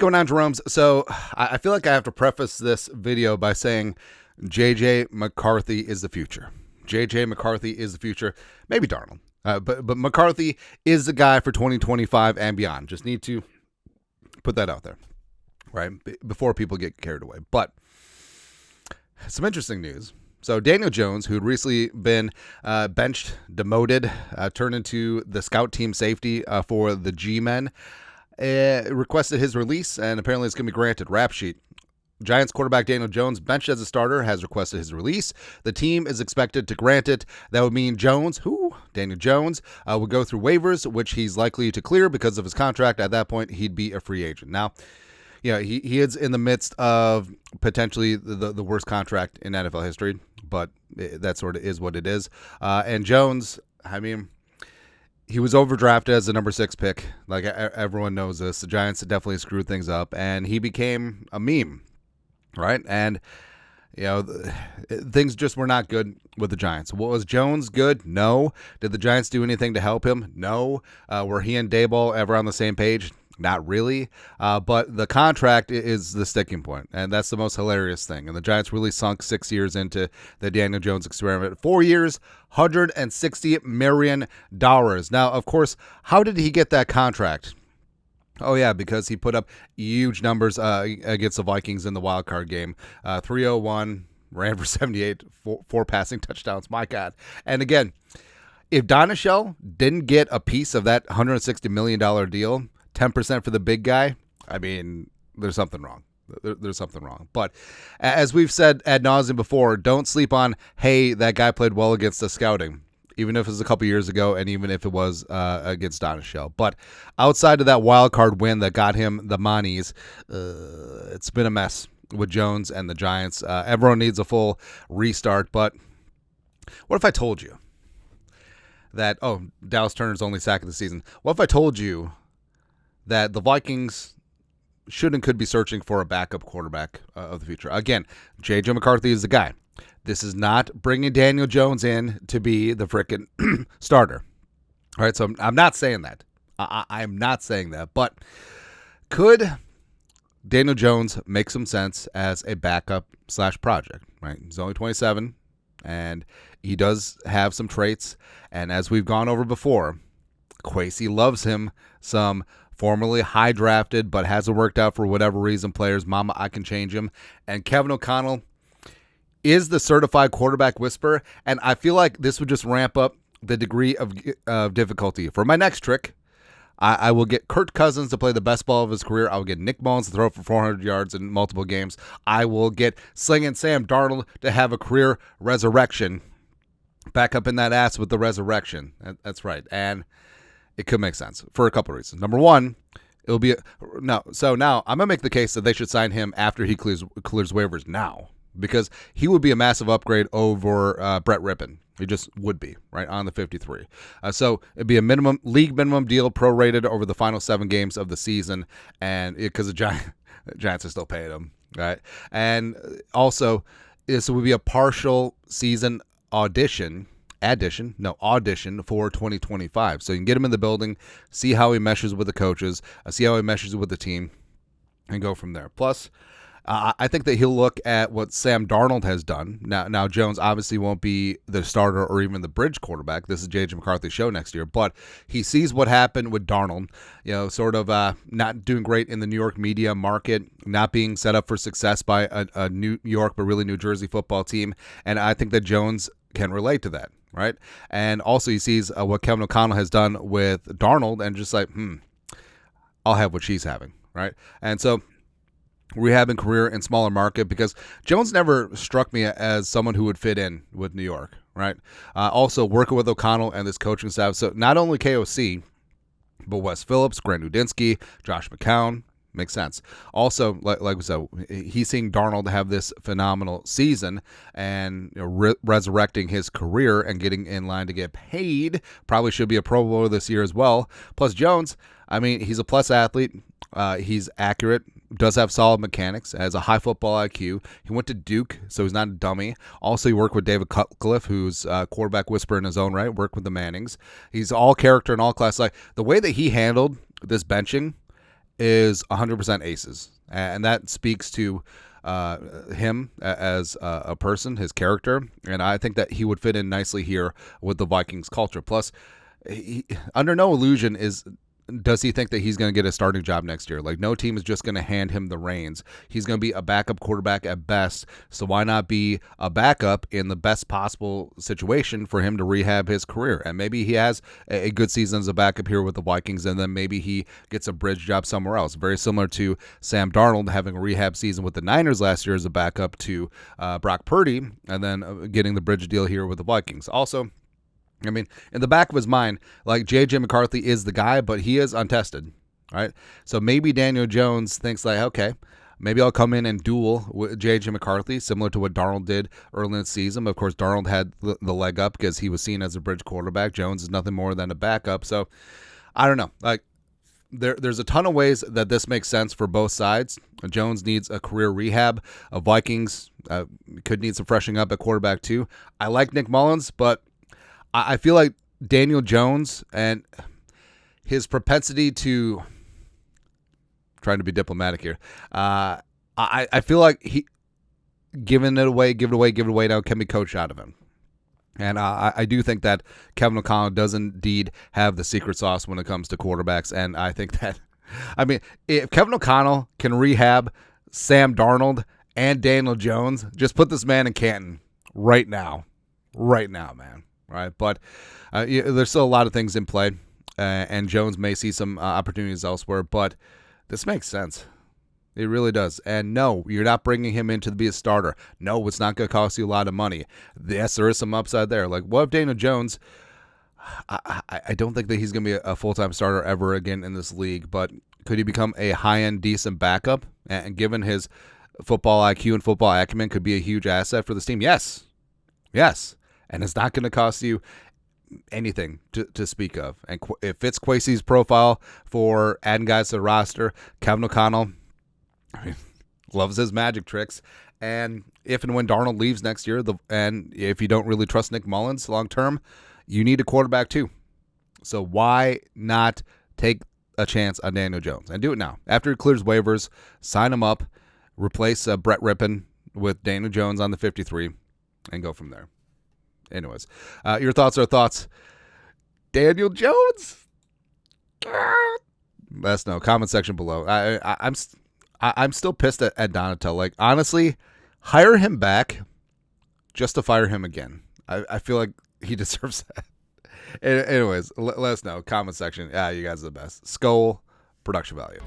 going on, Jerome's? So I feel like I have to preface this video by saying JJ McCarthy is the future. JJ McCarthy is the future. Maybe Darnold. But McCarthy is the guy for 2025 and beyond. Just need to put that out there, right? Before people get carried away. But some interesting news. So Daniel Jones, who had recently been benched, demoted, turned into the scout team safety for the G-Men, requested his release, and apparently it's going to be granted. Rap sheet. Giants quarterback Daniel Jones, benched as a starter, has requested his release. The team is expected to grant it. That would mean Daniel Jones, would go through waivers, which he's likely to clear because of his contract. At that point, he'd be a free agent. Now, he is in the midst of potentially the worst contract in NFL history, but that sort of is what it is. And Jones, I mean, he was overdrafted as the number 6 pick. Like, everyone knows this. The Giants definitely screwed things up, and he became a meme, right? And, things just were not good with the Giants. Was Jones good? No. Did the Giants do anything to help him? No. Were he and Daboll ever on the same page? Not really. But the contract is the sticking point, and that's the most hilarious thing. And the Giants really sunk 6 years into the Daniel Jones experiment. 4 years, $160 million. Now, of course, how did he get that contract? Oh, yeah, because he put up huge numbers against the Vikings in the wild card game. 301, ran for 78, four passing touchdowns. My God. And again, if Donishell didn't get a piece of that $160 million deal, 10% for the big guy, I mean, there's something wrong. There's something wrong. But as we've said ad nauseum before, don't sleep on, hey, that guy played well against the scouting, even if it was a couple years ago and even if it was against Donishell. But outside of that wild card win that got him the monies, it's been a mess with Jones and the Giants. Everyone needs a full restart. But what if I told you that, Dallas Turner's only sack of the season? What if I told you that the Vikings should and could be searching for a backup quarterback of the future? Again, J.J. McCarthy is the guy. This is not bringing Daniel Jones in to be the frickin' starter. All right, so I'm not saying that. I'm not saying that. But could Daniel Jones make some sense as a backup/project? Right, he's only 27, and he does have some traits. And as we've gone over before, Kwesi loves him some formerly high drafted, but hasn't worked out for whatever reason players. Mama, I can change him. And Kevin O'Connell is the certified quarterback whisperer. And I feel like this would just ramp up the degree of difficulty. For my next trick, I will get Kirk Cousins to play the best ball of his career. I will get Nick Mullins to throw for 400 yards in multiple games. I will get Slinging Sam Darnold to have a career resurrection. Back up in that ass with the resurrection. That's right. And it could make sense for a couple of reasons. Number one, it'll be So now I'm gonna make the case that they should sign him after he clears waivers now, because he would be a massive upgrade over Brett Rippon. He just would be right on the 53. So it'd be a league minimum deal, prorated over the final 7 games of the season, and because the Giants are still paying him, right? And also, this would be a partial season audition for 2025. So you can get him in the building, see how he meshes with the coaches, see how he meshes with the team, and go from there. Plus, I think that he'll look at what Sam Darnold has done. Now Jones obviously won't be the starter or even the bridge quarterback. This is J.J. McCarthy's show next year. But he sees what happened with Darnold, sort of not doing great in the New York media market, not being set up for success by a New York but really New Jersey football team. And I think that Jones can relate to that, right? And also he sees what Kevin O'Connell has done with Darnold and just like, I'll have what she's having, right? And so rehabbing career in smaller market, because Jones never struck me as someone who would fit in with New York, right? Also working with O'Connell and this coaching staff. So not only KOC, but Wes Phillips, Grant Udinski, Josh McCown. Makes sense. Also, like we said, he's seeing Darnold have this phenomenal season and resurrecting his career and getting in line to get paid. Probably should be a Pro Bowler this year as well. Plus Jones, I mean, he's a plus athlete. He's accurate, does have solid mechanics, has a high football IQ. He went to Duke, so he's not a dummy. Also, he worked with David Cutcliffe, who's a quarterback whisperer in his own right, worked with the Mannings. He's all character and all class. Like the way that he handled this benching is 100% aces, and that speaks to him as a person, his character, and I think that he would fit in nicely here with the Vikings culture. Plus, under no illusion does he think that he's going to get a starting job next year. Like, no team is just going to hand him the reins. He's going to be a backup quarterback at best, so why not be a backup in the best possible situation for him to rehab his career? And maybe he has a good season as a backup here with the Vikings, and then maybe he gets a bridge job somewhere else. Very similar to Sam Darnold having a rehab season with the Niners last year as a backup to Brock Purdy, and then getting the bridge deal here with the Vikings. Also, I mean, in the back of his mind, like, J.J. McCarthy is the guy, but he is untested, right? So maybe Daniel Jones thinks, like, okay, maybe I'll come in and duel with J.J. McCarthy, similar to what Darnold did early in the season. Of course, Darnold had the leg up because he was seen as a bridge quarterback. Jones is nothing more than a backup. So I don't know. Like, there's a ton of ways that this makes sense for both sides. Jones needs a career rehab. Vikings could need some freshening up at quarterback too. I like Nick Mullins, but I feel like Daniel Jones and his propensity to, trying to be diplomatic here, I feel like he give it away now can be coached out of him. And I do think that Kevin O'Connell does indeed have the secret sauce when it comes to quarterbacks. And I think that, I mean, if Kevin O'Connell can rehab Sam Darnold and Daniel Jones, just put this man in Canton right now, man. Right, but there's still a lot of things in play, and Jones may see some opportunities elsewhere, but this makes sense. It really does. And no, you're not bringing him in to be a starter. No, it's not going to cost you a lot of money. Yes, there is some upside there. Like, what if Daniel Jones, I don't think that he's going to be a full-time starter ever again in this league, but could he become a high-end, decent backup? And given his football IQ and football acumen, could be a huge asset for this team? Yes. And it's not going to cost you anything to speak of. And it fits Kwesi's profile for adding guys to the roster. Kevin O'Connell, I mean, loves his magic tricks. And if and when Darnold leaves next year, and if you don't really trust Nick Mullins long term, you need a quarterback too. So why not take a chance on Daniel Jones and do it now? After he clears waivers, sign him up, replace Brett Rippon with Daniel Jones on the 53, and go from there. Anyways, your thoughts are thoughts. Daniel Jones? Let us know. Comment section below. I'm still pissed at Donatell. Like, honestly, hire him back just to fire him again. I feel like he deserves that. Anyways, let us know. Comment section. You guys are the best. Skull production value.